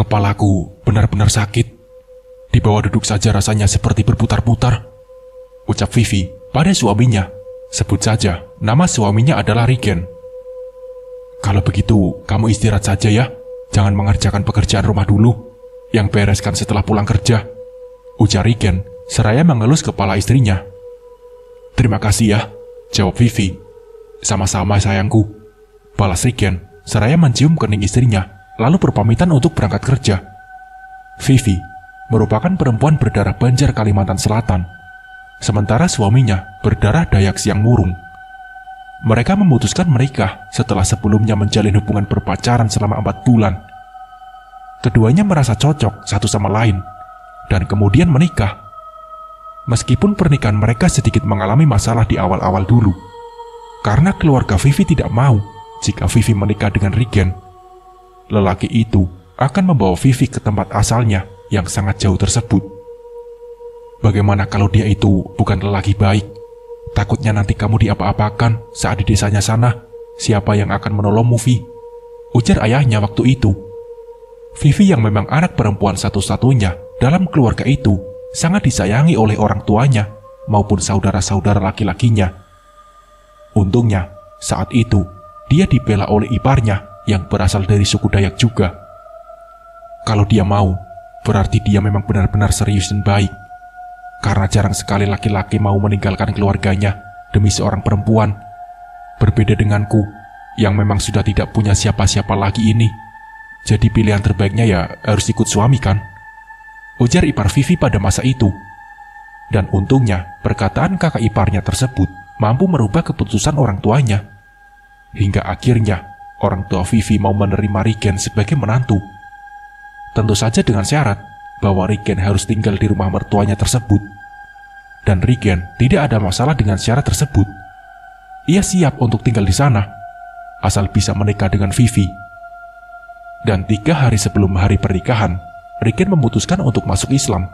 Kepalaku benar-benar sakit. Di bawah duduk saja rasanya seperti berputar-putar, ucap Vivi pada suaminya. Sebut saja nama suaminya adalah Rigen. Kalau begitu, kamu istirahat saja ya. Jangan mengerjakan pekerjaan rumah dulu. Yang bereskan setelah pulang kerja, ujar Rigen seraya mengelus kepala istrinya. Terima kasih ya, jawab Vivi. Sama-sama sayangku, balas Rigen seraya mencium kening istrinya, lalu berpamitan untuk berangkat kerja. Vivi merupakan perempuan berdarah Banjar Kalimantan Selatan, sementara suaminya berdarah Dayak Siang Murung. Mereka memutuskan menikah setelah sebelumnya menjalin hubungan berpacaran selama 4 bulan. Keduanya merasa cocok satu sama lain, dan kemudian menikah. Meskipun pernikahan mereka sedikit mengalami masalah di awal-awal dulu, karena keluarga Vivi tidak mau jika Vivi menikah dengan Rigen. Lelaki itu akan membawa Vivi ke tempat asalnya yang sangat jauh tersebut. Bagaimana kalau dia itu bukan lelaki baik? Takutnya nanti kamu diapa-apakan saat di desanya sana. Siapa yang akan menolongmu, Vi? Ujar ayahnya waktu itu. Vivi yang memang anak perempuan satu-satunya dalam keluarga itu sangat disayangi oleh orang tuanya maupun saudara-saudara laki-lakinya. Untungnya, saat itu dia dibela oleh iparnya yang berasal dari suku Dayak juga. Kalau dia mau, berarti dia memang benar-benar serius dan baik. Karena jarang sekali laki-laki mau meninggalkan keluarganya demi seorang perempuan. Berbeda denganku, yang memang sudah tidak punya siapa-siapa lagi ini. Jadi pilihan terbaiknya ya harus ikut suami kan? Ujar ipar Vivi pada masa itu. Dan untungnya, perkataan kakak iparnya tersebut mampu merubah keputusan orang tuanya. Hingga akhirnya, orang tua Vivi mau menerima Rigen sebagai menantu. Tentu saja dengan syarat bahwa Rigen harus tinggal di rumah mertuanya tersebut. Dan Rigen tidak ada masalah dengan syarat tersebut. Ia siap untuk tinggal di sana, asal bisa menikah dengan Vivi. Dan 3 hari sebelum hari pernikahan, Rigen memutuskan untuk masuk Islam.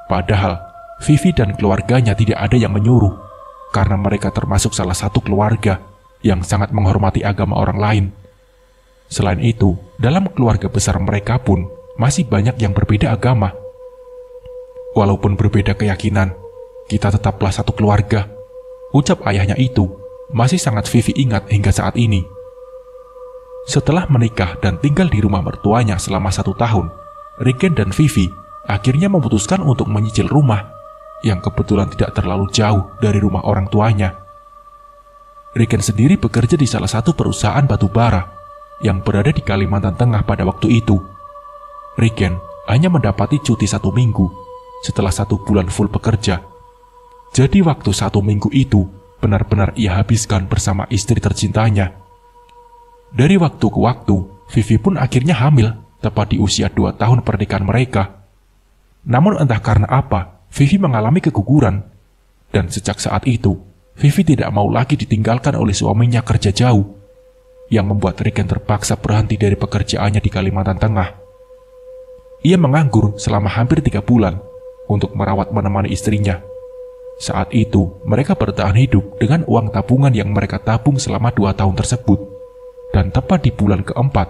Padahal, Vivi dan keluarganya tidak ada yang menyuruh, karena mereka termasuk salah satu keluarga yang sangat menghormati agama orang lain. Selain itu, dalam keluarga besar mereka pun masih banyak yang berbeda agama. Walaupun berbeda keyakinan, kita tetaplah satu keluarga, ucap ayahnya itu, masih sangat Vivi ingat hingga saat ini. Setelah menikah dan tinggal di rumah mertuanya selama 1 tahun, Rigen dan Vivi akhirnya memutuskan untuk menyicil rumah yang kebetulan tidak terlalu jauh dari rumah orang tuanya. Rigen sendiri bekerja di salah satu perusahaan batu bara yang berada di Kalimantan Tengah pada waktu itu. Rigen hanya mendapati cuti 1 minggu setelah 1 bulan full bekerja. Jadi waktu 1 minggu itu benar-benar ia habiskan bersama istri tercintanya. Dari waktu ke waktu, Vivi pun akhirnya hamil tepat di usia 2 tahun pernikahan mereka. Namun entah karena apa, Vivi mengalami keguguran. Dan sejak saat itu, Vivi tidak mau lagi ditinggalkan oleh suaminya kerja jauh, yang membuat Rigen terpaksa berhenti dari pekerjaannya di Kalimantan Tengah. Ia menganggur selama hampir 3 bulan untuk merawat menemani istrinya. Saat itu, mereka bertahan hidup dengan uang tabungan yang mereka tabung selama 2 tahun tersebut. Dan tepat di bulan keempat,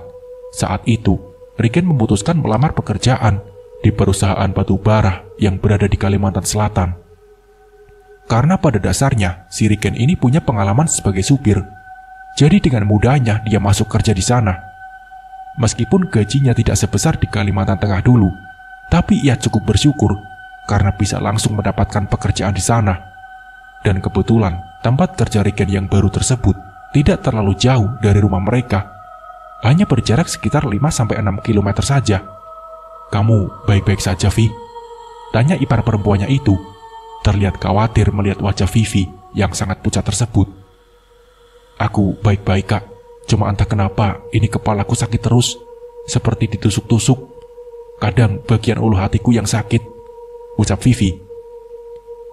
saat itu, Rigen memutuskan melamar pekerjaan di perusahaan batu bara yang berada di Kalimantan Selatan. Karena pada dasarnya, si Rigen ini punya pengalaman sebagai supir. Jadi dengan mudahnya dia masuk kerja di sana. Meskipun gajinya tidak sebesar di Kalimantan Tengah dulu, tapi ia cukup bersyukur karena bisa langsung mendapatkan pekerjaan di sana. Dan kebetulan, tempat kerja Rigen yang baru tersebut tidak terlalu jauh dari rumah mereka. Hanya berjarak sekitar 5-6 km saja. Kamu baik-baik saja, Vi? Tanya ipar perempuannya itu, terlihat khawatir melihat wajah Vivi yang sangat pucat tersebut. Aku baik-baik, Kak. Cuma entah kenapa ini kepalaku sakit terus, seperti ditusuk-tusuk. Kadang bagian ulu hatiku yang sakit, ucap Vivi.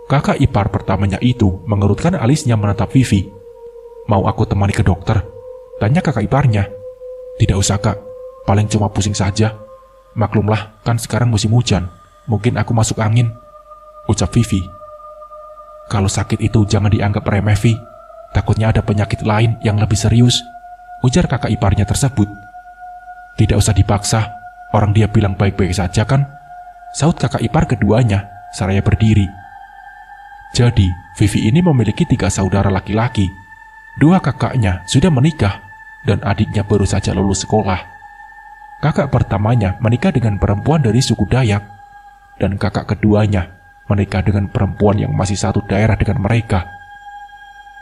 Kakak ipar pertamanya itu mengerutkan alisnya menatap Vivi. Mau aku temani ke dokter? Tanya kakak iparnya. Tidak usah, Kak. Paling cuma pusing saja. Maklumlah, kan sekarang musim hujan. Mungkin aku masuk angin, ucap Vivi. Kalau sakit itu jangan dianggap remeh, Vi. Takutnya ada penyakit lain yang lebih serius, ujar kakak iparnya tersebut. Tidak usah dipaksa. Orang dia bilang baik-baik saja kan? Saut kakak ipar keduanya, seraya berdiri. Jadi, Vivi ini memiliki 3 saudara laki-laki. 2 kakaknya sudah menikah, dan adiknya baru saja lulus sekolah. Kakak pertamanya menikah dengan perempuan dari suku Dayak, dan kakak keduanya menikah dengan perempuan yang masih satu daerah dengan mereka.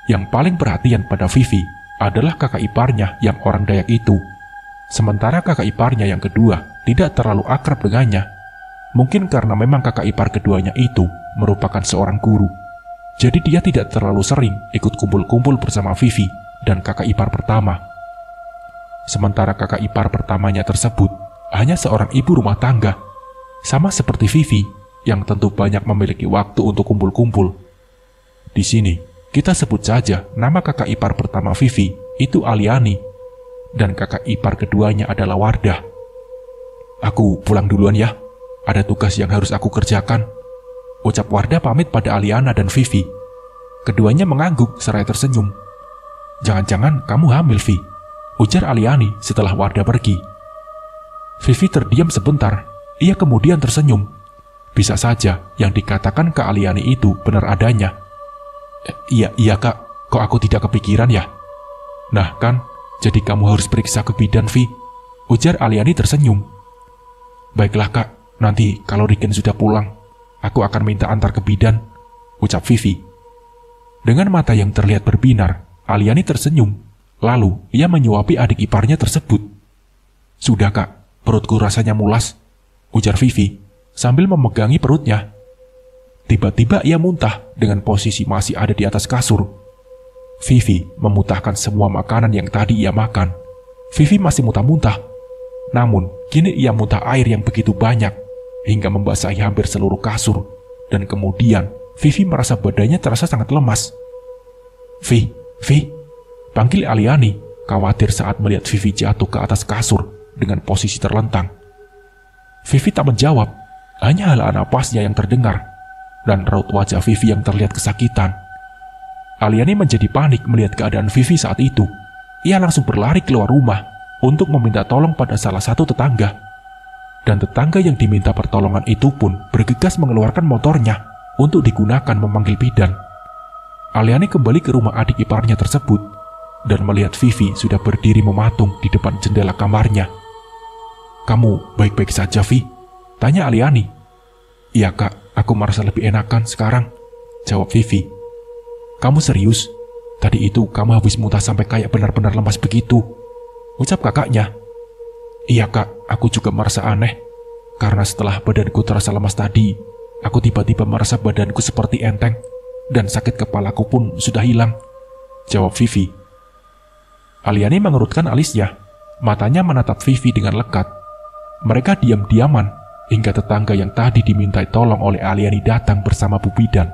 Yang paling perhatian pada Vivi adalah kakak iparnya yang orang Dayak itu. Sementara kakak iparnya yang kedua tidak terlalu akrab dengannya. Mungkin karena memang kakak ipar keduanya itu merupakan seorang guru. Jadi dia tidak terlalu sering ikut kumpul-kumpul bersama Vivi dan kakak ipar pertama. Sementara kakak ipar pertamanya tersebut hanya seorang ibu rumah tangga, sama seperti Vivi yang tentu banyak memiliki waktu untuk kumpul-kumpul. Di sini, kita sebut saja nama kakak ipar pertama Vivi itu Aliani, dan kakak ipar keduanya adalah Wardah. Aku pulang duluan ya, ada tugas yang harus aku kerjakan, ucap Wardah pamit pada Aliana dan Vivi. Keduanya mengangguk seraya tersenyum. Jangan-jangan kamu hamil, Vi, ujar Aliani setelah Wardah pergi. Vivi terdiam sebentar, ia kemudian tersenyum. Bisa saja yang dikatakan ke Aliani itu benar adanya. Iya kak, kok aku tidak kepikiran ya? Nah kan, jadi kamu harus periksa ke bidan, Vi, ujar Aliani tersenyum. Baiklah kak, nanti kalau Riken sudah pulang, aku akan minta antar ke bidan, ucap Vivi. Dengan mata yang terlihat berbinar, Aliani tersenyum. Lalu ia menyuapi adik iparnya tersebut. Sudah kak, perutku rasanya mulas, ujar Vivi sambil memegangi perutnya. Tiba-tiba ia muntah dengan posisi masih ada di atas kasur. Vivi memuntahkan semua makanan yang tadi ia makan. Vivi masih muntah-muntah. Namun, kini ia muntah air yang begitu banyak hingga membasahi hampir seluruh kasur. Dan kemudian, Vivi merasa badannya terasa sangat lemas. Vi, panggil Aliani, khawatir saat melihat Vivi jatuh ke atas kasur dengan posisi terlentang. Vivi tak menjawab, hanya hala napasnya yang terdengar, dan raut wajah Vivi yang terlihat kesakitan. Aliani menjadi panik melihat keadaan Vivi saat itu. Ia langsung berlari keluar rumah untuk meminta tolong pada salah satu tetangga. Dan tetangga yang diminta pertolongan itu pun bergegas mengeluarkan motornya untuk digunakan memanggil bidan. Aliani kembali ke rumah adik iparnya tersebut dan melihat Vivi sudah berdiri mematung di depan jendela kamarnya. Kamu baik-baik saja, Vi? Tanya Aliani. Iya kak, aku merasa lebih enakan sekarang, jawab Vivi. Kamu serius? Tadi itu kamu habis muntah sampai kayak benar-benar lemas begitu, ucap kakaknya. Iya kak, aku juga merasa aneh. Karena setelah badanku terasa lemas tadi, aku tiba-tiba merasa badanku seperti enteng, dan sakit kepalaku pun sudah hilang, jawab Vivi. Aliani mengerutkan alisnya, matanya menatap Vivi dengan lekat. Mereka diam-diaman hingga tetangga yang tadi dimintai tolong oleh Aliani datang bersama Bu Bidan.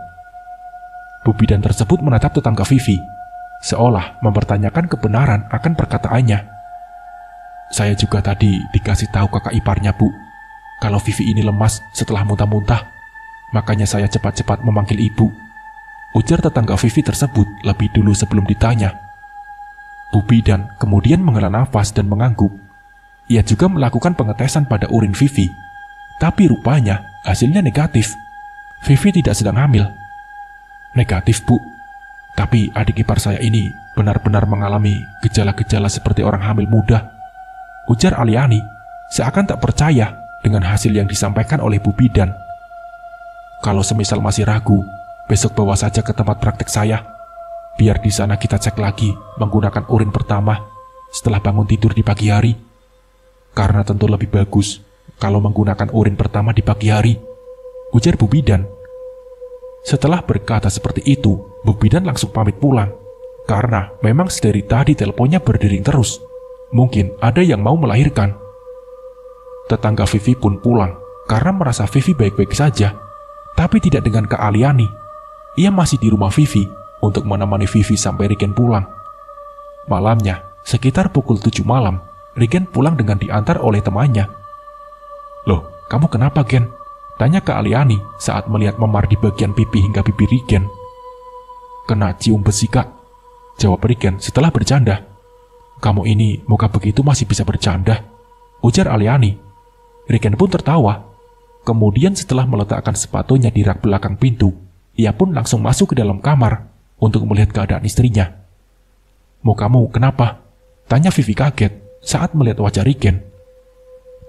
Bu Bidan tersebut menatap tetangga Vivi, seolah mempertanyakan kebenaran akan perkataannya. Saya juga tadi dikasih tahu kakak iparnya, Bu, kalau Vivi ini lemas setelah muntah-muntah, makanya saya cepat-cepat memanggil ibu, ujar tetangga Vivi tersebut lebih dulu sebelum ditanya. Bu Bidan kemudian menghela nafas dan mengangguk. Ia juga melakukan pengetesan pada urin Vivi, tapi rupanya hasilnya negatif. Vivi tidak sedang hamil. Negatif, Bu. Tapi adik ipar saya ini benar-benar mengalami gejala-gejala seperti orang hamil muda, ujar Aliani, seakan tak percaya dengan hasil yang disampaikan oleh Bu Bidan. Kalau semisal masih ragu, besok bawa saja ke tempat praktek saya. Biar di sana kita cek lagi menggunakan urin pertama setelah bangun tidur di pagi hari. Karena tentu lebih bagus kalau menggunakan urin pertama di pagi hari, ujar Bu Bidan. Setelah berkata seperti itu, Bu Bidan langsung pamit pulang. Karena memang sedari tadi teleponnya berdering terus. Mungkin ada yang mau melahirkan. Tetangga Vivi pun pulang karena merasa Vivi baik-baik saja, tapi tidak dengan Kak Aliani. Ia masih di rumah Vivi untuk menemani Vivi sampai Riken pulang. Malamnya, sekitar pukul 7 malam, Riken pulang dengan diantar oleh temannya. Loh, kamu kenapa, Gen? Tanya Kak Aliani saat melihat memar di bagian pipi hingga pipi Riken. Kena cium besi, Kak, jawab Riken setelah bercanda. Kamu ini muka begitu masih bisa bercanda, ujar Aliani. Regen pun tertawa. Kemudian setelah meletakkan sepatunya di rak belakang pintu, ia pun langsung masuk ke dalam kamar untuk melihat keadaan istrinya. Mukamu kenapa? Tanya Vivi kaget saat melihat wajah Regen.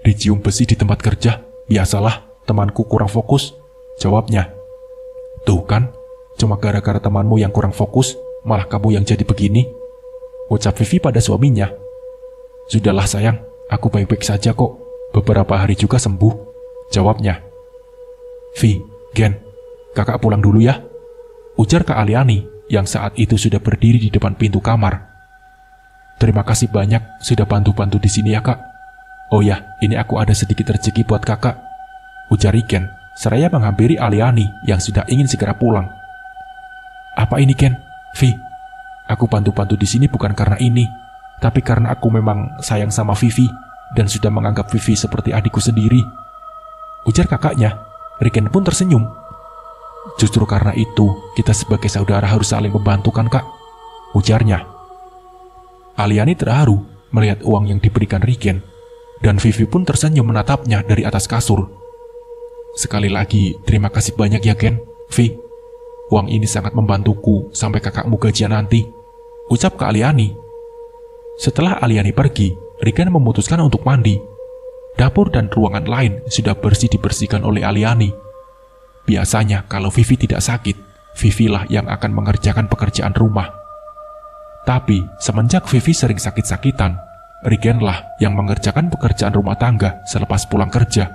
Dicium besi di tempat kerja, biasalah, temanku kurang fokus, jawabnya. Tuh kan, cuma gara-gara temanmu yang kurang fokus, malah kamu yang jadi begini, ucap Vivi pada suaminya. Sudahlah sayang, aku baik-baik saja kok, beberapa hari juga sembuh, jawabnya. Vi, Gen, kakak pulang dulu ya, ujar Kak Aliani yang saat itu sudah berdiri di depan pintu kamar. Terima kasih banyak sudah bantu-bantu di sini ya kak. Oh ya, ini aku ada sedikit rezeki buat kakak, ujar Regen seraya menghampiri Aliani yang sudah ingin segera pulang. Apa ini Ken? Vi, aku bantu-bantu di sini bukan karena ini, tapi karena aku memang sayang sama Vivi dan sudah menganggap Vivi seperti adikku sendiri, ujar kakaknya. Regen pun tersenyum. Justru karena itu, kita sebagai saudara harus saling membantu kan kak, ujarnya. Aliani terharu melihat uang yang diberikan Regen, dan Vivi pun tersenyum menatapnya dari atas kasur. Sekali lagi, terima kasih banyak ya Ken, Vi. Uang ini sangat membantuku sampai kakakmu gajian nanti, ucap Kak Aliani. Setelah Aliani pergi, Regen memutuskan untuk mandi. Dapur dan ruangan lain sudah bersih dibersihkan oleh Aliani. Biasanya kalau Vivi tidak sakit, Vivi lah yang akan mengerjakan pekerjaan rumah. Tapi semenjak Vivi sering sakit-sakitan, Regen lah yang mengerjakan pekerjaan rumah tangga selepas pulang kerja.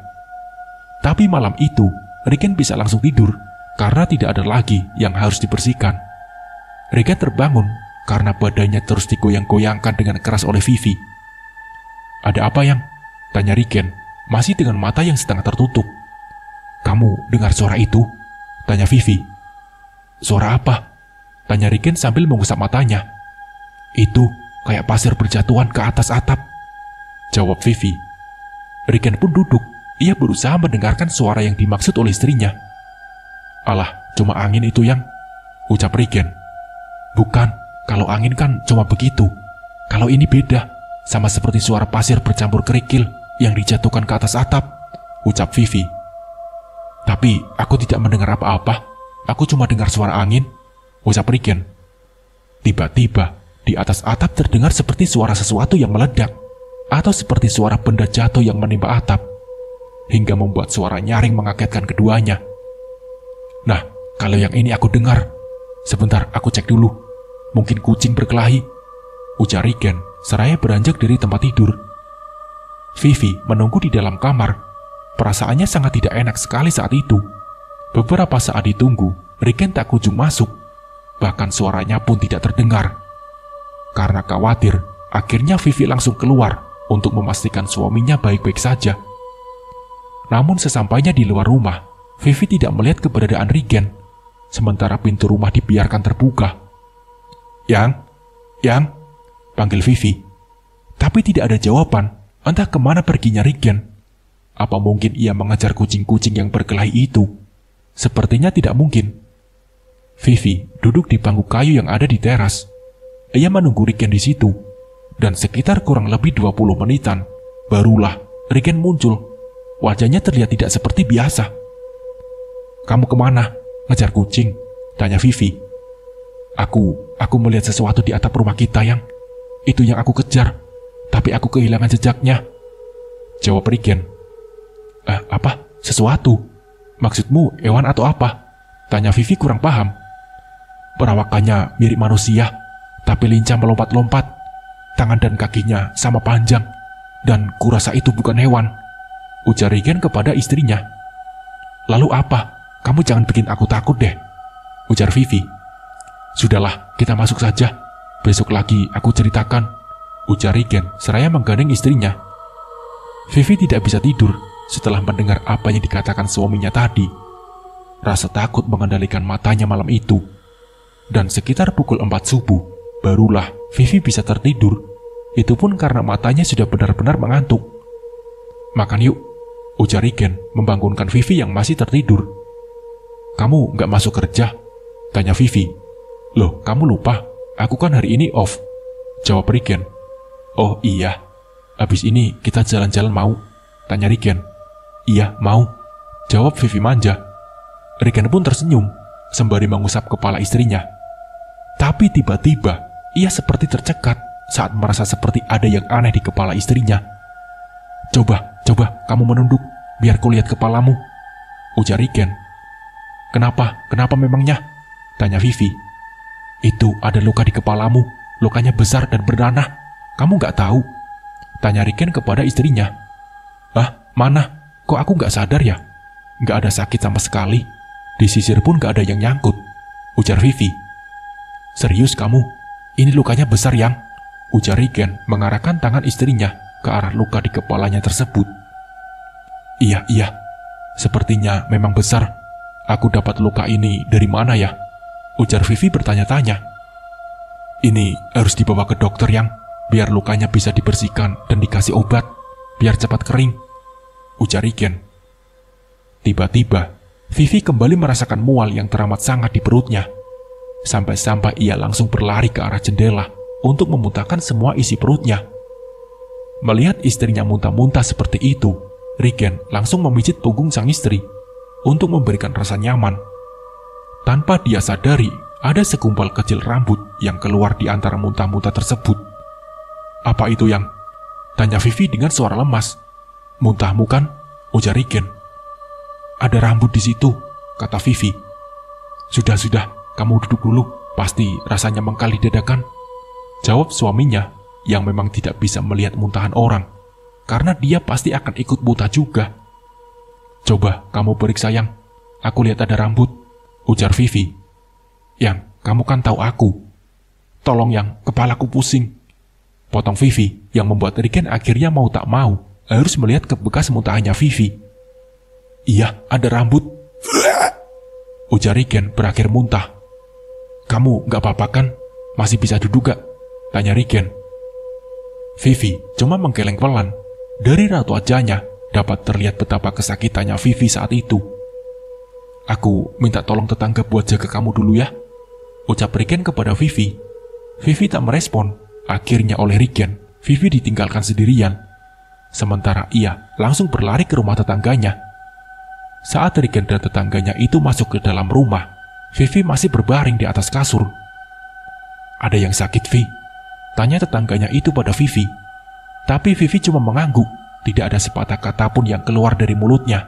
Tapi malam itu, Regen bisa langsung tidur karena tidak ada lagi yang harus dibersihkan. Regen terbangun karena badannya terus digoyang-goyangkan dengan keras oleh Vivi. Ada apa yang? Tanya Regen, masih dengan mata yang setengah tertutup. Kamu dengar suara itu? Tanya Vivi. Suara apa? Tanya Regen sambil mengusap matanya. Itu kayak pasir berjatuhan ke atas atap, jawab Vivi. Regen pun duduk. Ia berusaha mendengarkan suara yang dimaksud oleh istrinya. Alah, cuma angin itu yang, ucap Regen. Bukan, kalau angin kan cuma begitu. Kalau ini beda, sama seperti suara pasir bercampur kerikil yang dijatuhkan ke atas atap, ucap Vivi. Tapi aku tidak mendengar apa-apa. Aku cuma dengar suara angin, ucap Regen. Tiba-tiba, di atas atap terdengar seperti suara sesuatu yang meledak, atau seperti suara benda jatuh yang menimpa atap, hingga membuat suara nyaring mengagetkan keduanya. Nah, kalau yang ini aku dengar. Sebentar, aku cek dulu. Mungkin kucing berkelahi, ujar Regen seraya beranjak dari tempat tidur. Vivi menunggu di dalam kamar. Perasaannya sangat tidak enak sekali saat itu. Beberapa saat ditunggu, Regen tak kunjung masuk. Bahkan suaranya pun tidak terdengar. Karena khawatir, akhirnya Vivi langsung keluar untuk memastikan suaminya baik-baik saja. Namun sesampainya di luar rumah, Vivi tidak melihat keberadaan Regen, sementara pintu rumah dibiarkan terbuka. Yang, panggil Vivi. Tapi tidak ada jawaban, entah kemana perginya Regen. Apa mungkin ia mengejar kucing-kucing yang berkelahi itu? Sepertinya tidak mungkin. Vivi duduk di bangku kayu yang ada di teras. Ia menunggu Regen di situ, dan sekitar kurang lebih 20 menitan, barulah Regen muncul. Wajahnya terlihat tidak seperti biasa. Kamu kemana? Ngejar kucing? Tanya Vivi. Aku melihat sesuatu di atap rumah kita yang, itu yang aku kejar, tapi aku kehilangan jejaknya, jawab Regen. Apa? Sesuatu? Maksudmu hewan atau apa? Tanya Vivi kurang paham. Perawakannya mirip manusia, tapi lincah melompat-lompat. Tangan dan kakinya sama panjang, dan kurasa itu bukan hewan, ujar Regen kepada istrinya. Lalu apa? Kamu jangan bikin aku takut deh, ujar Vivi. Sudahlah, kita masuk saja. Besok lagi aku ceritakan, ujar Regen seraya menggandeng istrinya. Vivi tidak bisa tidur setelah mendengar apa yang dikatakan suaminya tadi. Rasa takut mengendalikan matanya malam itu. Dan sekitar pukul 4 subuh, barulah Vivi bisa tertidur. Itu pun karena matanya sudah benar-benar mengantuk. Makan yuk, ujar Regen membangunkan Vivi yang masih tertidur. Kamu gak masuk kerja? Tanya Vivi. Loh, kamu lupa, aku kan hari ini off, jawab Regen. Oh iya, habis ini kita jalan-jalan mau? Tanya Riken. Iya, mau, jawab Vivi manja. Riken pun tersenyum sembari mengusap kepala istrinya. Tapi tiba-tiba ia seperti tercekat saat merasa seperti ada yang aneh di kepala istrinya. Coba kamu menunduk, biar kulihat kepalamu, ujar Riken. Kenapa memangnya? Tanya Vivi. Itu ada luka di kepalamu, lukanya besar dan berdarah. Kamu gak tahu? Tanya Riken kepada istrinya. Ah, mana? Kok aku gak sadar ya? Gak ada sakit sama sekali. Di sisir pun gak ada yang nyangkut, ujar Vivi. Serius kamu? Ini lukanya besar, Yang, ujar Riken mengarahkan tangan istrinya ke arah luka di kepalanya tersebut. Iya, sepertinya memang besar. Aku dapat luka ini dari mana ya? Ujar Vivi bertanya-tanya. Ini harus dibawa ke dokter, Yang, biar lukanya bisa dibersihkan dan dikasih obat, biar cepat kering, ujar Riken. Tiba-tiba, Vivi kembali merasakan mual yang teramat sangat di perutnya. Sampai-sampai ia langsung berlari ke arah jendela untuk memuntahkan semua isi perutnya. Melihat istrinya muntah-muntah seperti itu, Riken langsung memijit punggung sang istri untuk memberikan rasa nyaman. Tanpa dia sadari, ada segumpal kecil rambut yang keluar di antara muntah-muntah tersebut. Apa itu, Yang? Tanya Vivi dengan suara lemas. Muntahmu kan? Ujar Riken. Ada rambut di situ, kata Vivi. Sudah, kamu duduk dulu, pasti rasanya mengkali dadakan, jawab suaminya yang memang tidak bisa melihat muntahan orang, karena dia pasti akan ikut buta juga. Coba kamu periksa, Yang, aku lihat ada rambut, ujar Vivi. Yang, kamu kan tahu aku. Tolong, Yang, kepalaku pusing, potong Vivi, yang membuat Riken akhirnya mau tak mau harus melihat ke bekas muntahannya Vivi. Iya, ada rambut, ujar Riken berakhir muntah. Kamu gak apa-apa kan? Masih bisa duduk gak? Tanya Riken. Vivi cuma menggeleng pelan. Dari raut wajahnya dapat terlihat betapa kesakitannya Vivi saat itu. Aku minta tolong tetangga buat jaga kamu dulu ya, ucap Riken kepada Vivi. Vivi tak merespon. Akhirnya oleh Riken, Vivi ditinggalkan sendirian. Sementara ia langsung berlari ke rumah tetangganya. Saat Riken dan tetangganya itu masuk ke dalam rumah, Vivi masih berbaring di atas kasur. Ada yang sakit, Vi? Tanya tetangganya itu pada Vivi. Tapi Vivi cuma mengangguk, tidak ada sepatah kata pun yang keluar dari mulutnya.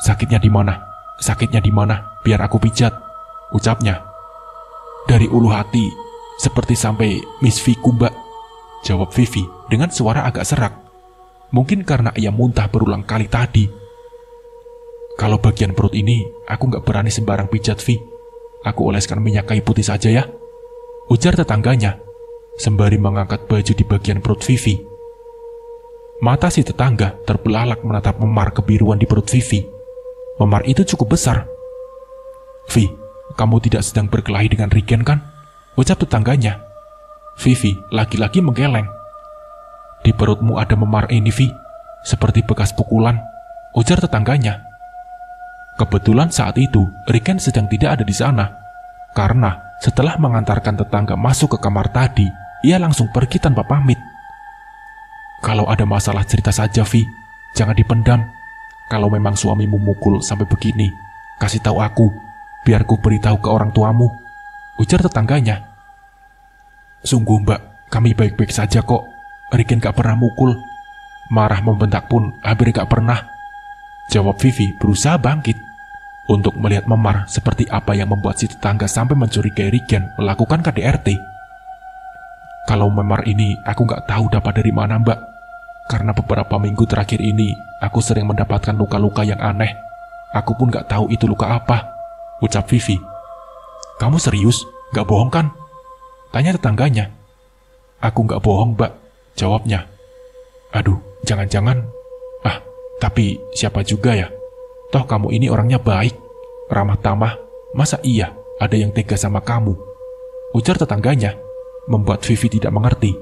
Sakitnya di mana? Sakitnya di mana? Biar aku pijat, ucapnya. Dari ulu hati, seperti sampai Miss Vi Kumba, jawab Vivi dengan suara agak serak. Mungkin karena ia muntah berulang kali tadi. Kalau bagian perut ini, aku gak berani sembarang pijat, Vi. Aku oleskan minyak kayu putih saja ya, ujar tetangganya, sembari mengangkat baju di bagian perut Vivi. Mata si tetangga terbelalak menatap memar kebiruan di perut Vivi. Memar itu cukup besar. Vi, kamu tidak sedang berkelahi dengan Riken kan? Ucap tetangganya. Vivi lagi-lagi menggeleng. Di perutmu ada memar ini, Vi, seperti bekas pukulan, ujar tetangganya. Kebetulan saat itu Riken sedang tidak ada di sana, karena setelah mengantarkan tetangga masuk ke kamar tadi, ia langsung pergi tanpa pamit. Kalau ada masalah cerita saja, Vi, jangan dipendam. Kalau memang suamimu mukul sampai begini, kasih tahu aku, biar ku beritahu ke orang tuamu, ujar tetangganya. Sungguh, Mbak, kami baik-baik saja kok. Riken gak pernah mukul. Marah membentak pun hampir gak pernah, jawab Vivi berusaha bangkit untuk melihat memar seperti apa yang membuat si tetangga sampai mencurigai Riken melakukan KDRT. Kalau memar ini aku gak tahu dapat dari mana, Mbak. Karena beberapa minggu terakhir ini aku sering mendapatkan luka-luka yang aneh. Aku pun gak tahu itu luka apa, ucap Vivi. Kamu serius? Gak bohong kan? Tanya tetangganya. Aku gak bohong, Mbak, jawabnya. Aduh, jangan-jangan. Tapi siapa juga ya? Toh kamu ini orangnya baik, ramah tamah. Masa iya ada yang tega sama kamu? Ujar tetangganya, membuat Vivi tidak mengerti.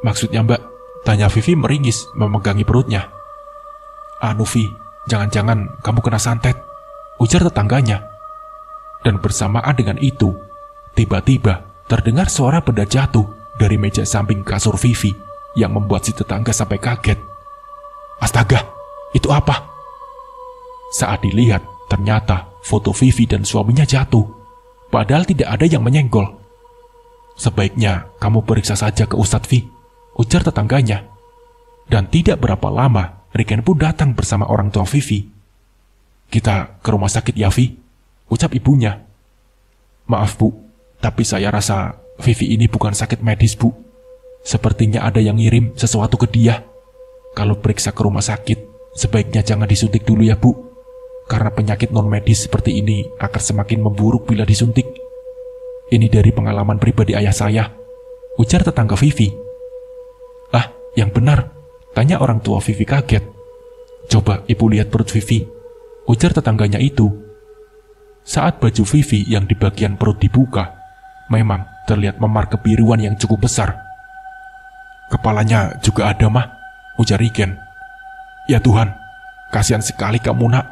Maksudnya, Mbak? Tanya Vivi meringis memegangi perutnya. Vi, jangan-jangan kamu kena santet, ujar tetangganya. Dan bersamaan dengan itu, tiba-tiba terdengar suara benda jatuh dari meja samping kasur Vivi yang membuat si tetangga sampai kaget. Astaga, itu apa? Saat dilihat, ternyata foto Vivi dan suaminya jatuh, padahal tidak ada yang menyenggol. Sebaiknya kamu periksa saja ke Ustadz Vi, ujar tetangganya. Dan tidak berapa lama, Riken pun datang bersama orang tua Vivi. Kita ke rumah sakit ya Vi, ucap ibunya. Maaf Bu, tapi saya rasa Vivi ini bukan sakit medis Bu. Sepertinya ada yang ngirim sesuatu ke dia. Kalau periksa ke rumah sakit, sebaiknya jangan disuntik dulu ya Bu. Karena penyakit non-medis seperti ini akan semakin memburuk bila disuntik. Ini dari pengalaman pribadi ayah saya, ujar tetangga Vivi. Ah, yang benar, tanya orang tua Vivi kaget. Coba ibu lihat perut Vivi, ujar tetangganya itu. Saat baju Vivi yang di bagian perut dibuka, memang terlihat memar kebiruan yang cukup besar. Kepalanya juga ada mah, ujar Riken. Ya Tuhan, kasihan sekali kamu nak.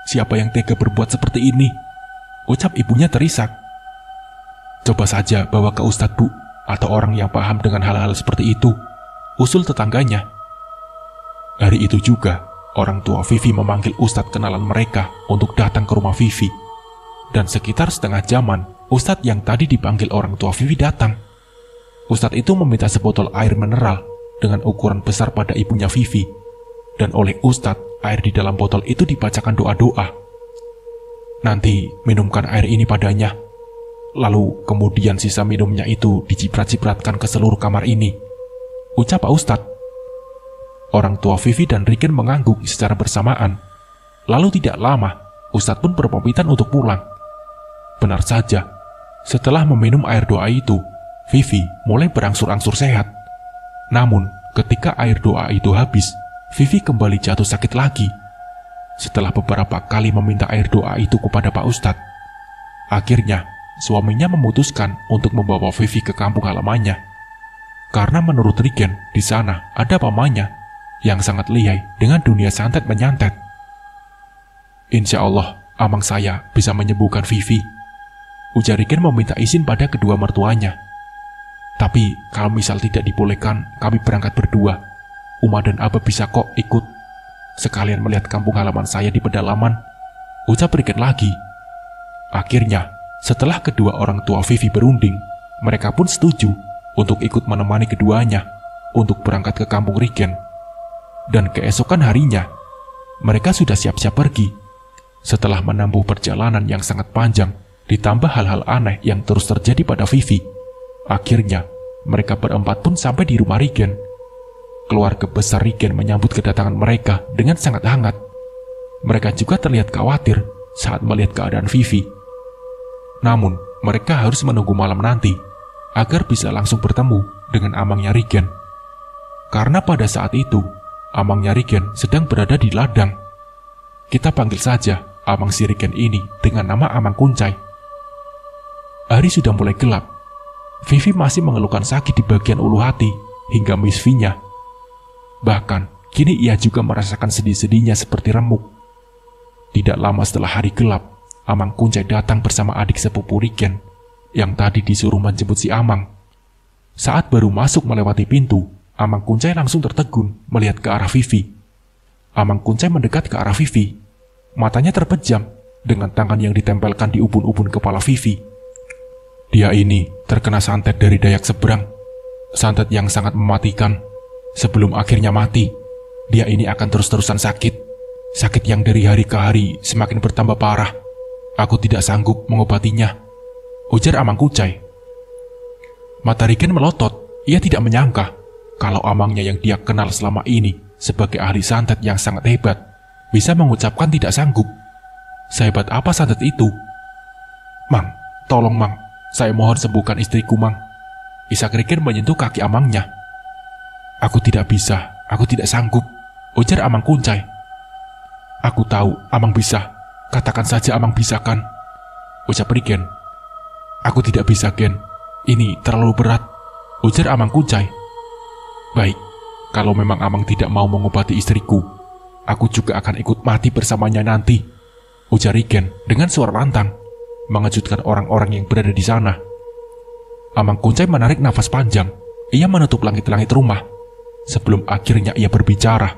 Siapa yang tega berbuat seperti ini? Ucap ibunya terisak. Coba saja bawa ke Ustadz Bu, atau orang yang paham dengan hal-hal seperti itu, usul tetangganya. Hari itu juga, orang tua Vivi memanggil Ustadz kenalan mereka untuk datang ke rumah Vivi. Dan sekitar setengah jaman, Ustadz yang tadi dipanggil orang tua Vivi datang. Ustadz itu meminta sebotol air mineral dengan ukuran besar pada ibunya Vivi. Dan oleh Ustadz, air di dalam botol itu dibacakan doa-doa. Nanti minumkan air ini padanya. Lalu kemudian sisa minumnya itu diciprat-cipratkan ke seluruh kamar ini, ucap Pak Ustadz. Orang tua Vivi dan Riken mengangguk secara bersamaan. Lalu tidak lama, Ustadz pun berpamitan untuk pulang. Benar saja, setelah meminum air doa itu, Vivi mulai berangsur-angsur sehat. Namun, ketika air doa itu habis, Vivi kembali jatuh sakit lagi. Setelah beberapa kali meminta air doa itu kepada Pak Ustadz, akhirnya suaminya memutuskan untuk membawa Vivi ke kampung halamannya. Karena menurut Riken, di sana ada pamannya yang sangat lihai dengan dunia santet menyantet. Insya Allah, amang saya bisa menyembuhkan Vivi, ujar Riken meminta izin pada kedua mertuanya. Tapi kalau misal tidak dibolehkan, kami berangkat berdua. Uma dan Abah bisa kok ikut. Sekalian melihat kampung halaman saya di pedalaman, ucap Riken lagi. Akhirnya, setelah kedua orang tua Vivi berunding, mereka pun setuju untuk ikut menemani keduanya untuk berangkat ke kampung Riken. Dan keesokan harinya, mereka sudah siap-siap pergi. Setelah menempuh perjalanan yang sangat panjang, ditambah hal-hal aneh yang terus terjadi pada Vivi, akhirnya mereka berempat pun sampai di rumah Riken. Keluarga besar Riken menyambut kedatangan mereka dengan sangat hangat. Mereka juga terlihat khawatir saat melihat keadaan Vivi. Namun, mereka harus menunggu malam nanti agar bisa langsung bertemu dengan amangnya Riken. Karena pada saat itu, amangnya Riken sedang berada di ladang. Kita panggil saja amang si Riken ini dengan nama Amang Kuncai. Hari sudah mulai gelap. Vivi masih mengeluhkan sakit di bagian ulu hati hingga misfinya. Bahkan, kini ia juga merasakan sedih-sedihnya seperti remuk. Tidak lama setelah hari gelap, Amang Kuncai datang bersama adik sepupu Riken yang tadi disuruh menjemput si Amang. Saat baru masuk melewati pintu, Amang Kuncai langsung tertegun melihat ke arah Vivi. Amang Kuncai mendekat ke arah Vivi. Matanya terpejam dengan tangan yang ditempelkan di ubun-ubun kepala Vivi. Dia ini terkena santet dari Dayak seberang. Santet yang sangat mematikan. Sebelum akhirnya mati, dia ini akan terus-terusan sakit. Sakit yang dari hari ke hari semakin bertambah parah. Aku tidak sanggup mengobatinya, ujar Amang Kuncai. Mata Riken melotot. Ia tidak menyangka kalau amangnya yang dia kenal selama ini sebagai ahli santet yang sangat hebat bisa mengucapkan tidak sanggup. Sehebat apa santet itu? Mang, tolong Mang, saya mohon sembuhkan istriku Mang. Isak Riken menyentuh kaki amangnya. Aku tidak bisa, aku tidak sanggup, ujar Amang Kuncai. Aku tahu Amang bisa, katakan saja Amang bisa kan, ucap Riken. Aku tidak bisa Gen, ini terlalu berat, ujar Amang Kuncai. Baik, kalau memang Amang tidak mau mengobati istriku, aku juga akan ikut mati bersamanya nanti, ujar Riken dengan suara lantang, mengejutkan orang-orang yang berada di sana. Amang Kuncai menarik nafas panjang. Ia menutup langit-langit rumah sebelum akhirnya ia berbicara.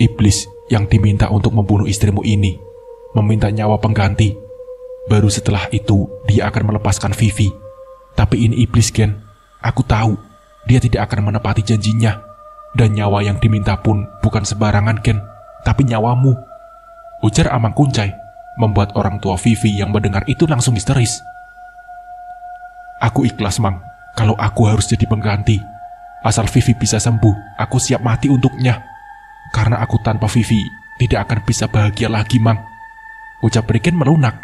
Iblis yang diminta untuk membunuh istrimu ini meminta nyawa pengganti. Baru setelah itu dia akan melepaskan Vivi. Tapi ini iblis, Ken. Aku tahu dia tidak akan menepati janjinya. Dan nyawa yang diminta pun bukan sembarangan, Ken, tapi nyawamu. Ujar Amang Kuncai, membuat orang tua Vivi yang mendengar itu langsung histeris. Aku ikhlas, Mang, kalau aku harus jadi pengganti. Asal Vivi bisa sembuh, aku siap mati untuknya. Karena aku tanpa Vivi tidak akan bisa bahagia lagi, Mang. Ucap Riken melunak.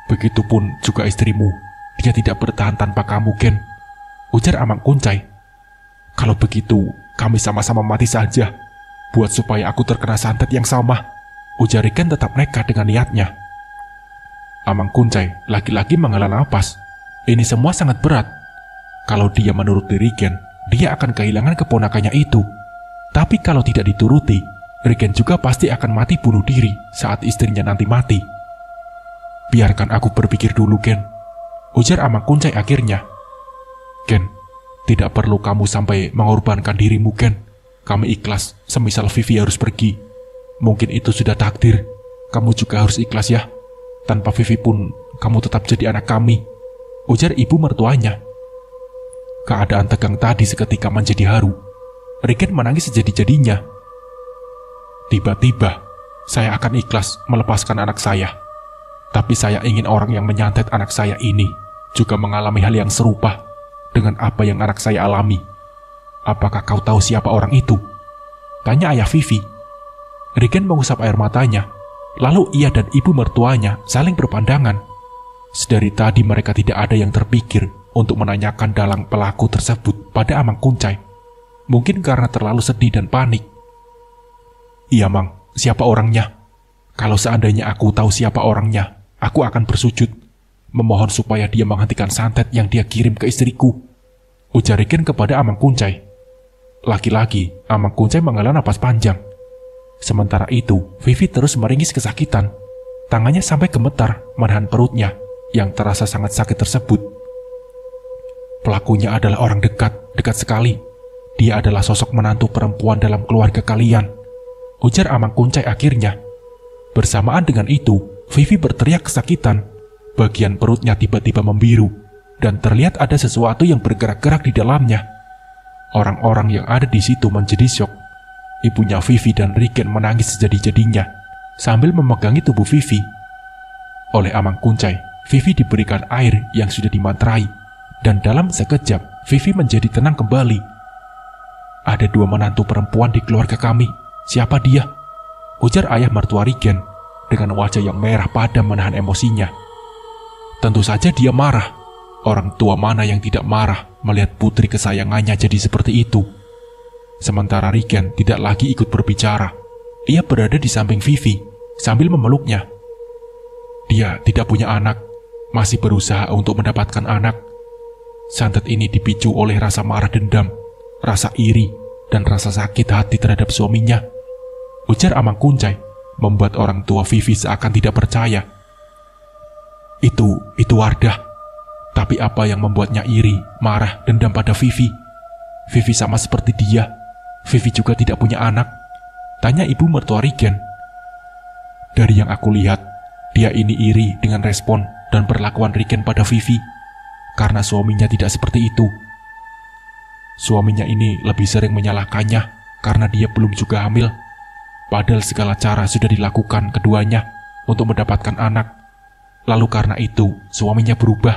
Begitupun juga istrimu, dia tidak bertahan tanpa kamu, Ken. Ujar Amang Kuncai. Kalau begitu, kami sama-sama mati saja. Buat supaya aku terkena santet yang sama. Ujar Riken tetap nekat dengan niatnya. Amang Kuncai lagi-lagi menghela napas. Ini semua sangat berat. Kalau dia menuruti Riken, dia akan kehilangan keponakannya itu. Tapi kalau tidak dituruti, Riken juga pasti akan mati bunuh diri saat istrinya nanti mati. Biarkan aku berpikir dulu, Ken. Ujar Amang Kuncai akhirnya. Ken, tidak perlu kamu sampai mengorbankan dirimu, Ken. Kami ikhlas semisal Vivi harus pergi. Mungkin itu sudah takdir. Kamu juga harus ikhlas ya. Tanpa Vivi pun kamu tetap jadi anak kami. Ujar ibu mertuanya. Keadaan tegang tadi seketika menjadi haru. Riken menangis sejadi-jadinya. Tiba-tiba, saya akan ikhlas melepaskan anak saya. Tapi saya ingin orang yang menyantet anak saya ini juga mengalami hal yang serupa dengan apa yang anak saya alami. Apakah kau tahu siapa orang itu? Tanya ayah Vivi. Riken mengusap air matanya. Lalu ia dan ibu mertuanya saling berpandangan. Sedari tadi mereka tidak ada yang terpikir untuk menanyakan dalang pelaku tersebut pada Amang Kuncai. Mungkin karena terlalu sedih dan panik. Iya, Mang, siapa orangnya? Kalau seandainya aku tahu siapa orangnya, aku akan bersujud, memohon supaya dia menghentikan santet yang dia kirim ke istriku. Ujar Riken kepada Amang Kuncai. Lagi-lagi, Amang Kuncai menghela napas panjang. Sementara itu, Vivi terus meringis kesakitan. Tangannya sampai gemetar menahan perutnya yang terasa sangat sakit tersebut. Pelakunya adalah orang dekat sekali. Dia adalah sosok menantu perempuan dalam keluarga kalian. Ujar Amang Kuncai akhirnya. Bersamaan dengan itu, Vivi berteriak kesakitan. Bagian perutnya tiba-tiba membiru, dan terlihat ada sesuatu yang bergerak-gerak di dalamnya. Orang-orang yang ada di situ menjadi syok. Ibunya Vivi dan Riken menangis sejadi-jadinya, sambil memegangi tubuh Vivi. Oleh Amang Kuncai, Vivi diberikan air yang sudah dimantrai, dan dalam sekejap, Vivi menjadi tenang kembali. Ada 2 menantu perempuan di keluarga kami. Siapa dia? Ujar ayah mertua Riken dengan wajah yang merah padam menahan emosinya. Tentu saja dia marah. Orang tua mana yang tidak marah melihat putri kesayangannya jadi seperti itu? Sementara Riken tidak lagi ikut berbicara. Ia berada di samping Vivi sambil memeluknya. Dia tidak punya anak, masih berusaha untuk mendapatkan anak. Santet ini dipicu oleh rasa marah dendam, rasa iri, dan rasa sakit hati terhadap suaminya. Ujar Amang Kuncai, membuat orang tua Vivi seakan tidak percaya. Itu Wardah. Tapi apa yang membuatnya iri, marah, dendam pada Vivi? Vivi sama seperti dia. Vivi juga tidak punya anak. Tanya ibu mertua Riken. Dari yang aku lihat, dia ini iri dengan respon dan perlakuan Riken pada Vivi. Karena suaminya tidak seperti itu. Suaminya ini lebih sering menyalahkannya karena dia belum juga hamil. Padahal segala cara sudah dilakukan keduanya untuk mendapatkan anak. Lalu karena itu, suaminya berubah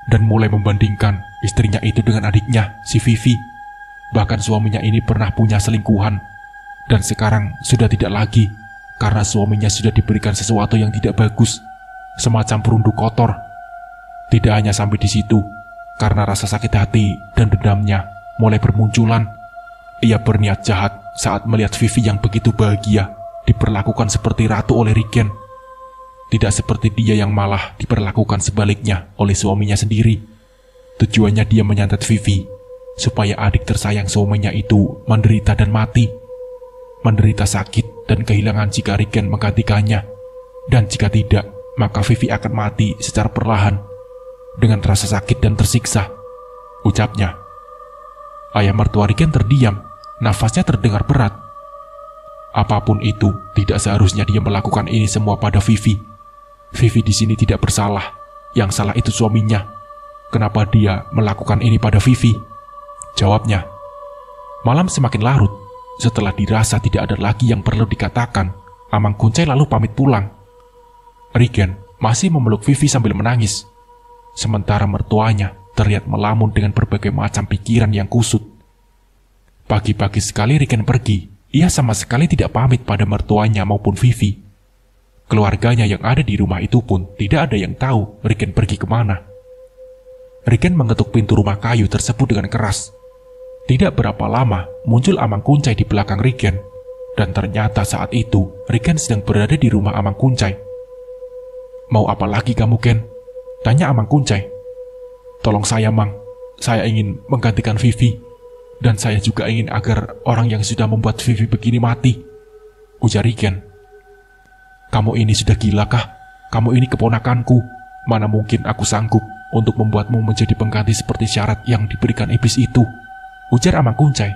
dan mulai membandingkan istrinya itu dengan adiknya, si Vivi. Bahkan suaminya ini pernah punya selingkuhan, dan sekarang sudah tidak lagi karena suaminya sudah diberikan sesuatu yang tidak bagus, semacam perunduk kotor. Tidak hanya sampai di situ, karena rasa sakit hati dan dendamnya mulai bermunculan. Ia berniat jahat saat melihat Vivi yang begitu bahagia diperlakukan seperti ratu oleh Riken. Tidak seperti dia yang malah diperlakukan sebaliknya oleh suaminya sendiri. Tujuannya dia menyantet Vivi supaya adik tersayang suaminya itu menderita dan mati. Menderita sakit dan kehilangan jika Riken menggantikannya. Dan jika tidak, maka Vivi akan mati secara perlahan dengan rasa sakit dan tersiksa. Ucapnya. Ayah mertua Riken terdiam. Nafasnya terdengar berat. Apapun itu, tidak seharusnya dia melakukan ini semua pada Vivi. Vivi di sini tidak bersalah. Yang salah itu suaminya. Kenapa dia melakukan ini pada Vivi? Jawabnya. Malam semakin larut. Setelah dirasa tidak ada lagi yang perlu dikatakan, Amang Kuncai lalu pamit pulang. Rigen masih memeluk Vivi sambil menangis. Sementara mertuanya terlihat melamun dengan berbagai macam pikiran yang kusut. Pagi-pagi sekali Rigen pergi. Ia sama sekali tidak pamit pada mertuanya maupun Vivi. Keluarganya yang ada di rumah itu pun tidak ada yang tahu Rigen pergi kemana. Rigen mengetuk pintu rumah kayu tersebut dengan keras. Tidak berapa lama muncul Amang Kuncai di belakang Rigen. Dan ternyata saat itu Rigen sedang berada di rumah Amang Kuncai. "Mau apa lagi kamu, Ken?" tanya Amang Kuncai. "Tolong saya, Mang. Saya ingin menggantikan Vivi. Dan saya juga ingin agar orang yang sudah membuat Vivi begini mati," ujar Rigen. "Kamu ini sudah gila kah? Kamu ini keponakanku. Mana mungkin aku sanggup untuk membuatmu menjadi pengganti seperti syarat yang diberikan iblis itu," ujar Amang Kuncai.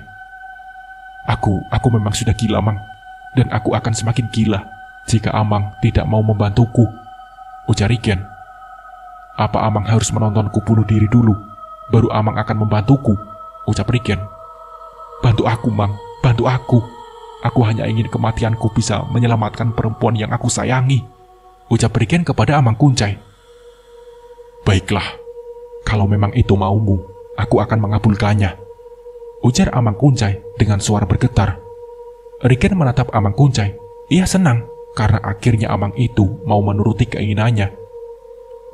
Aku memang sudah gila, Mang. Dan aku akan semakin gila jika Amang tidak mau membantuku," ujar Rigen. "Apa Amang harus menontonku bunuh diri dulu, baru Amang akan membantuku?" ucap Rigen. "Bantu aku, Mang, bantu aku. Aku hanya ingin kematianku bisa menyelamatkan perempuan yang aku sayangi," ucap Rigen kepada Amang Kuncai. "Baiklah, kalau memang itu maumu, aku akan mengabulkannya," ujar Amang Kuncai dengan suara bergetar. Rigen menatap Amang Kuncai. Ia senang karena akhirnya Amang itu mau menuruti keinginannya.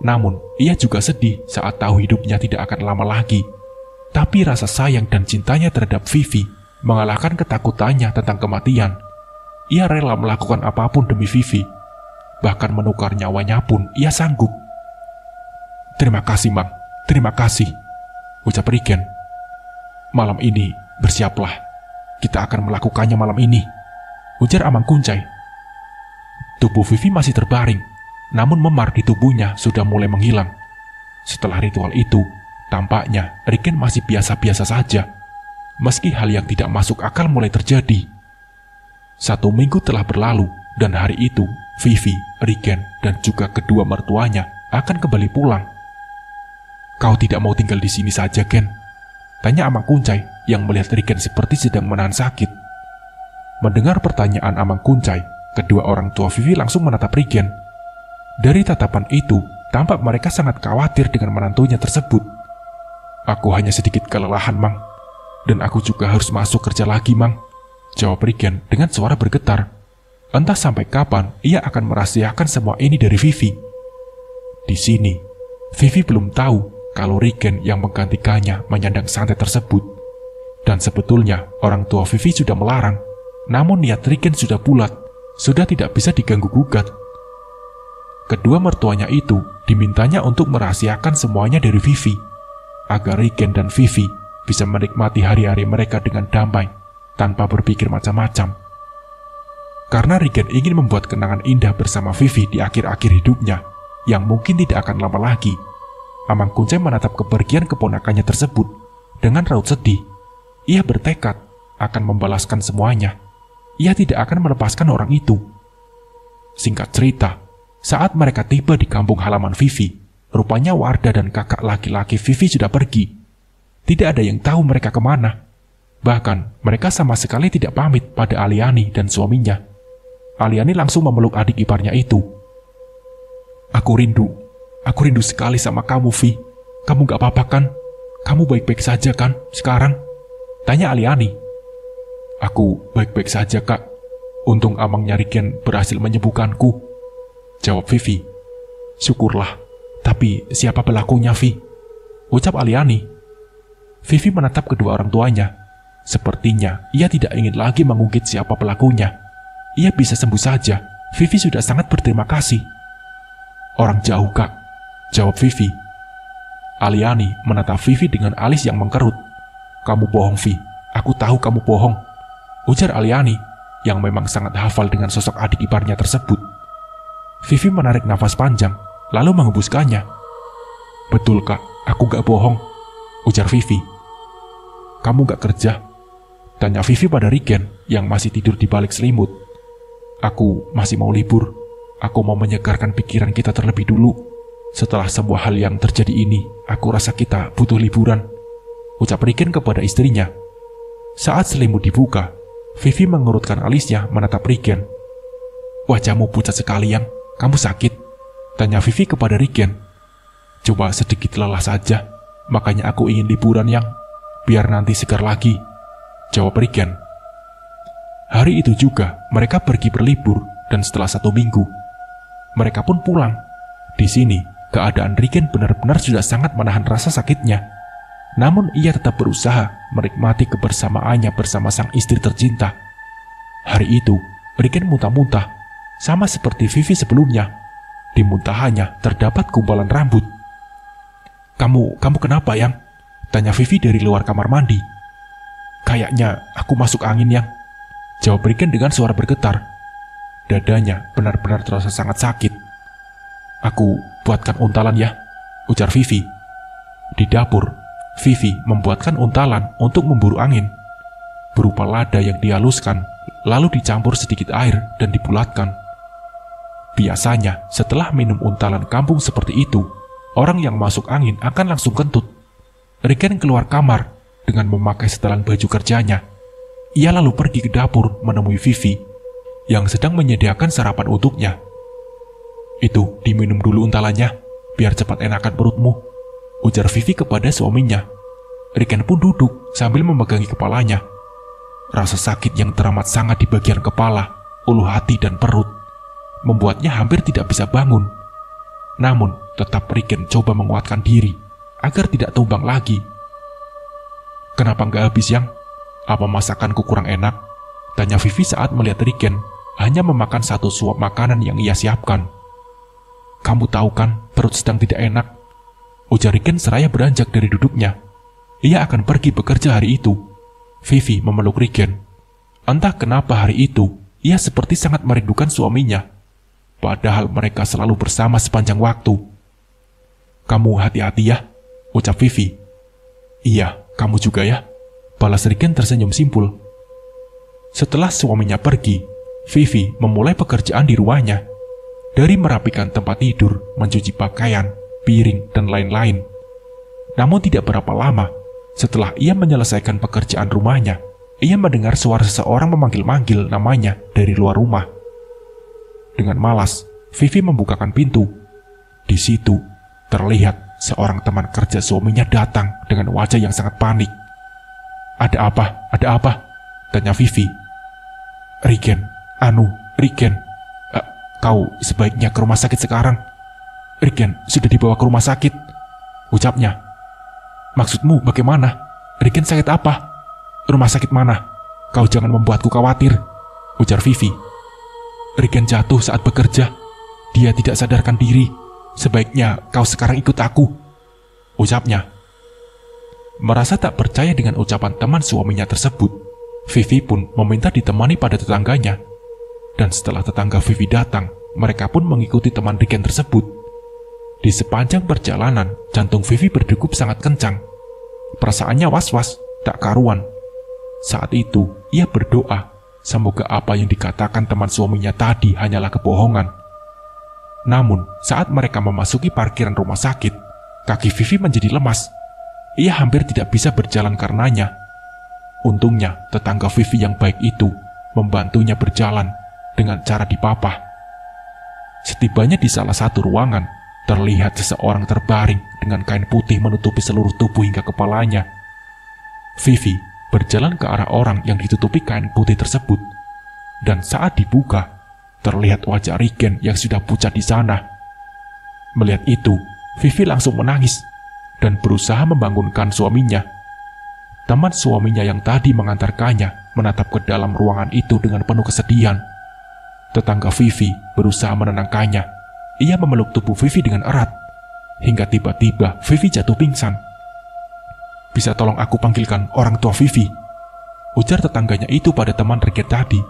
Namun, ia juga sedih saat tahu hidupnya tidak akan lama lagi. Tapi rasa sayang dan cintanya terhadap Vivi mengalahkan ketakutannya tentang kematian. Ia rela melakukan apapun demi Vivi. Bahkan menukar nyawanya pun ia sanggup. "Terima kasih, Mang. Terima kasih," ucap Rigen. "Malam ini bersiaplah. Kita akan melakukannya malam ini," ujar Amang Kuncai. Tubuh Vivi masih terbaring, namun memar di tubuhnya sudah mulai menghilang. Setelah ritual itu, tampaknya Rigen masih biasa-biasa saja, meski hal yang tidak masuk akal mulai terjadi. 1 minggu telah berlalu, dan hari itu Vivi, Rigen, dan juga kedua mertuanya akan kembali pulang. "Kau tidak mau tinggal di sini saja, Ken?" tanya Amang Kuncai yang melihat Rigen seperti sedang menahan sakit. Mendengar pertanyaan Amang Kuncai, kedua orang tua Vivi langsung menatap Rigen. Dari tatapan itu, tampak mereka sangat khawatir dengan menantunya tersebut. "Aku hanya sedikit kelelahan, Mang. Dan aku juga harus masuk kerja lagi, Mang," jawab Rigen dengan suara bergetar. Entah sampai kapan ia akan merahasiakan semua ini dari Vivi. Di sini, Vivi belum tahu kalau Rigen yang menggantikannya menyandang santet tersebut. Dan sebetulnya orang tua Vivi sudah melarang. Namun niat Rigen sudah bulat, sudah tidak bisa diganggu-gugat. Kedua mertuanya itu dimintanya untuk merahasiakan semuanya dari Vivi, agar Rigen dan Vivi bisa menikmati hari-hari mereka dengan damai, tanpa berpikir macam-macam. Karena Rigen ingin membuat kenangan indah bersama Vivi di akhir-akhir hidupnya, yang mungkin tidak akan lama lagi, Amang Kuncai menatap kepergian keponakannya tersebut dengan raut sedih. Ia bertekad akan membalaskan semuanya. Ia tidak akan melepaskan orang itu. Singkat cerita, saat mereka tiba di kampung halaman Vivi, rupanya Wardah dan kakak laki-laki Vivi sudah pergi. Tidak ada yang tahu mereka kemana. Bahkan mereka sama sekali tidak pamit pada Aliani dan suaminya. Aliani langsung memeluk adik iparnya itu. Aku rindu sekali sama kamu, Vi. Kamu gak apa-apa kan? Kamu baik-baik saja kan sekarang?" tanya Aliani. "Aku baik-baik saja, Kak. Untung amangnya Rigen berhasil menyembuhkanku," jawab Vivi. "Syukurlah. Tapi siapa pelakunya, Vi?" ucap Aliani. Vivi menatap kedua orang tuanya. Sepertinya ia tidak ingin lagi mengungkit siapa pelakunya. Ia bisa sembuh saja. Vivi sudah sangat berterima kasih. "Orang jauh, Kak," jawab Vivi. Aliani menatap Vivi dengan alis yang mengkerut. "Kamu bohong, Vi. Aku tahu kamu bohong," ujar Aliani, yang memang sangat hafal dengan sosok adik iparnya tersebut. Vivi menarik nafas panjang, lalu menghembuskannya. "Betul, Kak. Aku gak bohong," ujar Vivi. "Kamu gak kerja?" tanya Vivi pada Rigen yang masih tidur di balik selimut. Aku masih mau libur. Aku mau menyegarkan pikiran kita terlebih dulu. Setelah semua hal yang terjadi ini, aku rasa kita butuh liburan, ucap Riken kepada istrinya. Saat selimut dibuka, Vivi mengurutkan alisnya menatap Riken. Wajahmu pucat sekali, Yang. Kamu sakit? Tanya Vivi kepada Riken. Cuma sedikit lelah saja, makanya aku ingin liburan, Yang. Biar nanti segar lagi, jawab Riken. Hari itu juga mereka pergi berlibur dan setelah 1 minggu, mereka pun pulang. Di sini, keadaan Riken benar-benar sudah sangat menahan rasa sakitnya. Namun ia tetap berusaha menikmati kebersamaannya bersama sang istri tercinta. Hari itu, Riken muntah-muntah, sama seperti Vivi sebelumnya. Di muntahannya terdapat gumpalan rambut. Kamu kenapa, Yang? Tanya Vivi dari luar kamar mandi. Kayaknya aku masuk angin, Yang, jawab Riken dengan suara bergetar. Dadanya benar-benar terasa sangat sakit. Aku buatkan untalan ya, ujar Vivi. Di dapur, Vivi membuatkan untalan untuk memburu angin. Berupa lada yang dihaluskan, lalu dicampur sedikit air dan dibulatkan. Biasanya setelah minum untalan kampung seperti itu, orang yang masuk angin akan langsung kentut. Riken keluar kamar dengan memakai setelan baju kerjanya. Ia lalu pergi ke dapur menemui Vivi yang sedang menyediakan sarapan untuknya. Itu diminum dulu untalannya, biar cepat enakan perutmu, ujar Vivi kepada suaminya. Riken pun duduk sambil memegangi kepalanya. Rasa sakit yang teramat sangat di bagian kepala, ulu hati dan perut membuatnya hampir tidak bisa bangun. Namun tetap Riken coba menguatkan diri agar tidak tumbang lagi. Kenapa nggak habis, Yang? Apa masakanku kurang enak? Tanya Vivi saat melihat Riken hanya memakan 1 suap makanan yang ia siapkan. Kamu tahu kan, perut sedang tidak enak, ujar Riken seraya beranjak dari duduknya. Ia akan pergi bekerja hari itu. Vivi memeluk Riken. Entah kenapa hari itu, ia seperti sangat merindukan suaminya. Padahal mereka selalu bersama sepanjang waktu. Kamu hati-hati ya, ucap Vivi. Iya, kamu juga ya, balas Riken tersenyum simpul. Setelah suaminya pergi, Vivi memulai pekerjaan di rumahnya. Dari merapikan tempat tidur, mencuci pakaian, piring, dan lain-lain. Namun tidak berapa lama, setelah ia menyelesaikan pekerjaan rumahnya, ia mendengar suara seseorang memanggil-manggil namanya dari luar rumah. Dengan malas, Vivi membukakan pintu. Di situ, terlihat seorang teman kerja suaminya datang dengan wajah yang sangat panik. Ada apa? Ada apa? Tanya Vivi. Riken, kau sebaiknya ke rumah sakit sekarang. Riken sudah dibawa ke rumah sakit, ucapnya. Maksudmu bagaimana? Riken sakit apa? Rumah sakit mana? Kau jangan membuatku khawatir, ujar Vivi. Riken jatuh saat bekerja. Dia tidak sadarkan diri. Sebaiknya kau sekarang ikut aku, ucapnya. Merasa tak percaya dengan ucapan teman suaminya tersebut, Vivi pun meminta ditemani pada tetangganya. Dan setelah tetangga Vivi datang, mereka pun mengikuti teman Riken tersebut. Di sepanjang perjalanan, jantung Vivi berdegup sangat kencang. Perasaannya was-was, tak karuan. Saat itu, ia berdoa, semoga apa yang dikatakan teman suaminya tadi hanyalah kebohongan. Namun, saat mereka memasuki parkiran rumah sakit, kaki Vivi menjadi lemas. Ia hampir tidak bisa berjalan karenanya. Untungnya, tetangga Vivi yang baik itu membantunya berjalan dengan cara dipapah. Setibanya di salah satu ruangan, terlihat seseorang terbaring dengan kain putih menutupi seluruh tubuh hingga kepalanya. Vivi berjalan ke arah orang yang ditutupi kain putih tersebut, dan saat dibuka, terlihat wajah Riken yang sudah pucat di sana. Melihat itu, Vivi langsung menangis dan berusaha membangunkan suaminya. Teman suaminya yang tadi mengantarkannya menatap ke dalam ruangan itu dengan penuh kesedihan. Tetangga Vivi berusaha menenangkannya. Ia memeluk tubuh Vivi dengan erat, hingga tiba-tiba Vivi jatuh pingsan. Bisa tolong aku panggilkan orang tua Vivi, ujar tetangganya itu pada teman Riken tadi.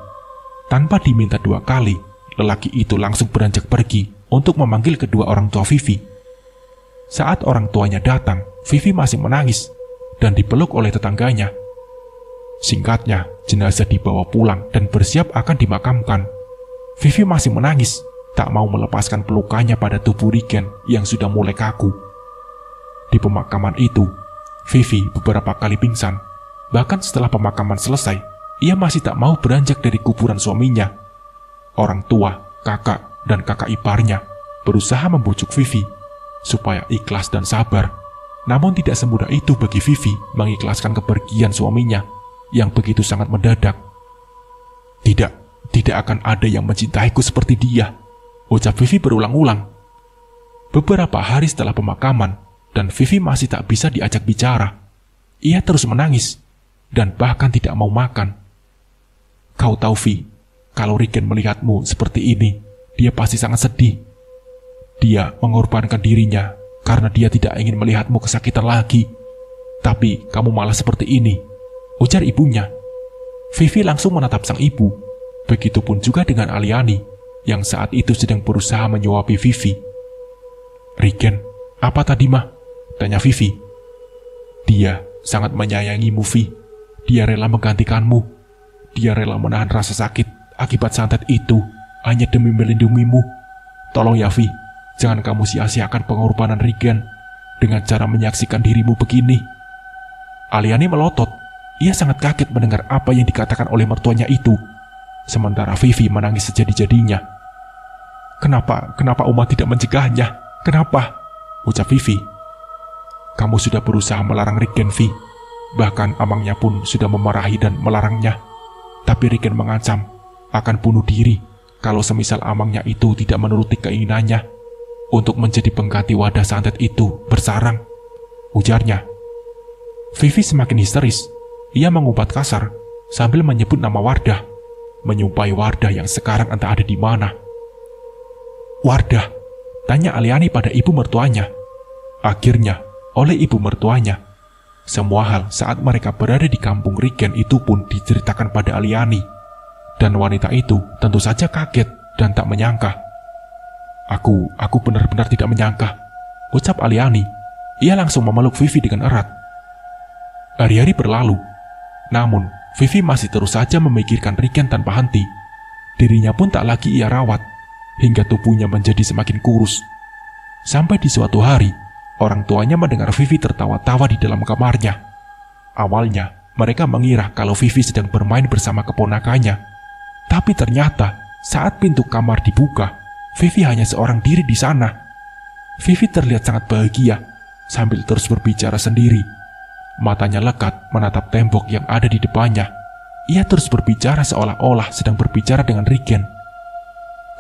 Tanpa diminta 2 kali, lelaki itu langsung beranjak pergi untuk memanggil kedua orang tua Vivi. Saat orang tuanya datang, Vivi masih menangis dan dipeluk oleh tetangganya. Singkatnya, jenazah dibawa pulang dan bersiap akan dimakamkan. Vivi masih menangis, tak mau melepaskan pelukannya pada tubuh Regen yang sudah mulai kaku. Di pemakaman itu, Vivi beberapa kali pingsan. Bahkan setelah pemakaman selesai, ia masih tak mau beranjak dari kuburan suaminya. Orang tua, kakak, dan kakak iparnya berusaha membujuk Vivi supaya ikhlas dan sabar. Namun tidak semudah itu bagi Vivi mengikhlaskan kepergian suaminya yang begitu sangat mendadak. Tidak akan ada yang mencintaiku seperti dia, ucap Vivi berulang-ulang. Beberapa hari setelah pemakaman, dan Vivi masih tak bisa diajak bicara. Ia terus menangis, dan bahkan tidak mau makan. Kau tahu, Vi, kalau Regen melihatmu seperti ini, dia pasti sangat sedih. Dia mengorbankan dirinya karena dia tidak ingin melihatmu kesakitan lagi. Tapi kamu malah seperti ini, ujar ibunya. Vivi langsung menatap sang ibu. Begitupun juga dengan Aliani, yang saat itu sedang berusaha menyuapi Vivi. Regen, apa tadi mah? Tanya Vivi. Dia sangat menyayangimu, Vi. Dia rela menggantikanmu. Dia rela menahan rasa sakit akibat santet itu hanya demi melindungimu. Tolong ya, Vi, jangan kamu sia-siakan pengorbanan Regen dengan cara menyaksikan dirimu begini. Aliani melotot. Ia sangat kaget mendengar apa yang dikatakan oleh mertuanya itu. Sementara Vivi menangis sejadi-jadinya. Kenapa Uma tidak mencegahnya? Kenapa? Ucap Vivi. Kamu sudah berusaha melarang Regen, Vi. Bahkan amangnya pun sudah memarahi dan melarangnya. Tapi Regen mengancam akan bunuh diri kalau semisal amangnya itu tidak menuruti keinginannya untuk menjadi pengganti wadah santet itu bersarang, ujarnya. Vivi semakin histeris. Ia mengumpat kasar sambil menyebut nama Wardah, menyumpahi Wardah yang sekarang entah ada di mana. Wardah, tanya Aliani pada ibu mertuanya. Akhirnya, oleh ibu mertuanya, semua hal saat mereka berada di kampung Regen itu pun diceritakan pada Aliani. Dan wanita itu tentu saja kaget dan tak menyangka. Aku benar-benar tidak menyangka, ucap Aliani. Ia langsung memeluk Vivi dengan erat. Hari-hari berlalu, namun Vivi masih terus saja memikirkan Regen tanpa henti. Dirinya pun tak lagi ia rawat, hingga tubuhnya menjadi semakin kurus. Sampai di suatu hari, orang tuanya mendengar Vivi tertawa-tawa di dalam kamarnya. Awalnya, mereka mengira kalau Vivi sedang bermain bersama keponakannya. Tapi ternyata, saat pintu kamar dibuka, Vivi hanya seorang diri di sana. Vivi terlihat sangat bahagia, sambil terus berbicara sendiri. Matanya lekat menatap tembok yang ada di depannya. Ia terus berbicara seolah-olah sedang berbicara dengan Regen.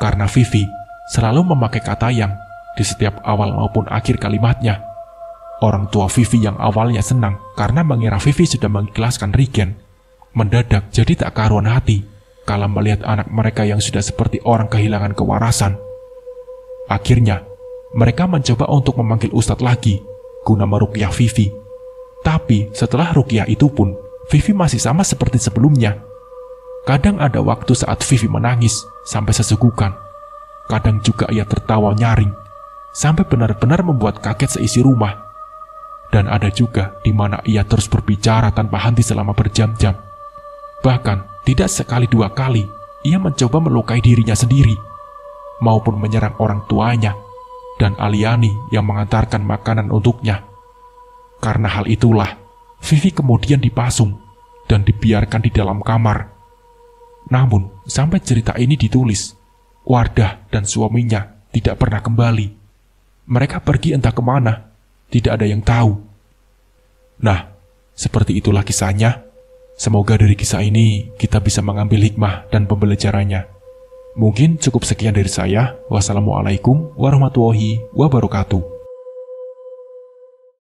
Karena Vivi selalu memakai kata yang di setiap awal maupun akhir kalimatnya. Orang tua Vivi yang awalnya senang karena mengira Vivi sudah mengikhlaskan Regen, mendadak jadi tak karuan hati kala melihat anak mereka yang sudah seperti orang kehilangan kewarasan. Akhirnya, mereka mencoba untuk memanggil ustadz lagi guna meruqyah Vivi. Tapi setelah ruqyah itu pun, Vivi masih sama seperti sebelumnya. Kadang ada waktu saat Vivi menangis sampai sesugukan. Kadang juga ia tertawa nyaring, sampai benar-benar membuat kaget seisi rumah. Dan ada juga di mana ia terus berbicara tanpa henti selama berjam-jam. Bahkan tidak sekali dua kali, ia mencoba melukai dirinya sendiri, maupun menyerang orang tuanya, dan Aliani yang mengantarkan makanan untuknya. Karena hal itulah, Vivi kemudian dipasung dan dibiarkan di dalam kamar. Namun, sampai cerita ini ditulis, Wardah dan suaminya tidak pernah kembali. Mereka pergi entah kemana, tidak ada yang tahu. Nah, seperti itulah kisahnya. Semoga dari kisah ini kita bisa mengambil hikmah dan pembelajarannya. Mungkin cukup sekian dari saya. Wassalamualaikum warahmatullahi wabarakatuh.